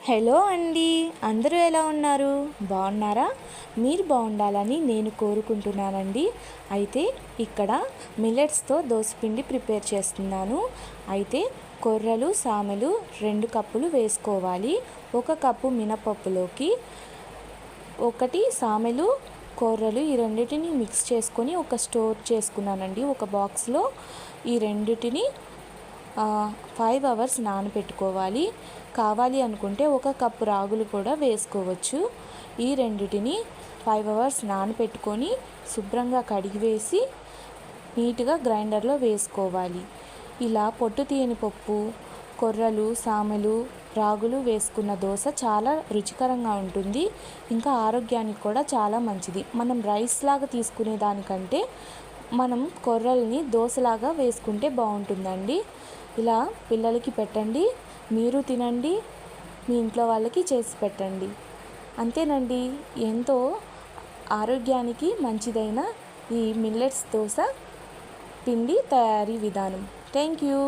Hello అండి, అందరూ ఎలా ఉన్నారు? బాగున్నారా? మీరు బాగుండాలని నేను కోరుకుంటున్నానండి. అయితే ఇక్కడ మిల్లెట్స్తో దోసపిండి ప్రిపేర్ చేస్తున్నాను. అయితే కొర్రలు సామెలు 2 కప్పులు వేసుకోవాలి. 1 కప్పు మినపప్పులోకి 1 సామెలు కొర్రలు ఈ రెండింటిని మిక్స్ చేసుకొని స్టోర్ చేసుకున్నానండి. ఒక బాక్స్లో ఈ రెండింటిని 5 అవర్స్ నానబెట్టుకోవాలి. కావాలి అనుకుంటే 1 కప్పు రాగులు కూడా వేసుకోవచ్చు. ఈ రెండింటిని 5 అవర్స్ నానబెట్టుకొని శుభ్రంగా కడిగివేసి నీట్గా గ్రైండర్లో వేసుకోవాలి. ఇలా పొట్టు తీయని పప్పు, కొర్రలు, సామెలు, రాగులు వేసుకున్న దోశ చాలా రుచికరంగా ఉంటుంది. ఇంకా ఆరోగ్యానికి కూడా చాలా మంచిది. మనం రైస్ లాగా తీసుకునే దానికంటే మనం కొర్రల్ని దోశలాగా వేసుకుంటే బాగుంటుందండి. ఇలా పిల్లలకి పెట్టండి, మీరు తినండి, మీ ఇంట్లో వాళ్ళకి చేసి పెట్టండి. అంతేనండి, ఎంతో ఆరోగ్యానికి మంచిదైన ఈ మిల్లెట్స్ దోశ పిండి తయారీ విధానం. Thank you.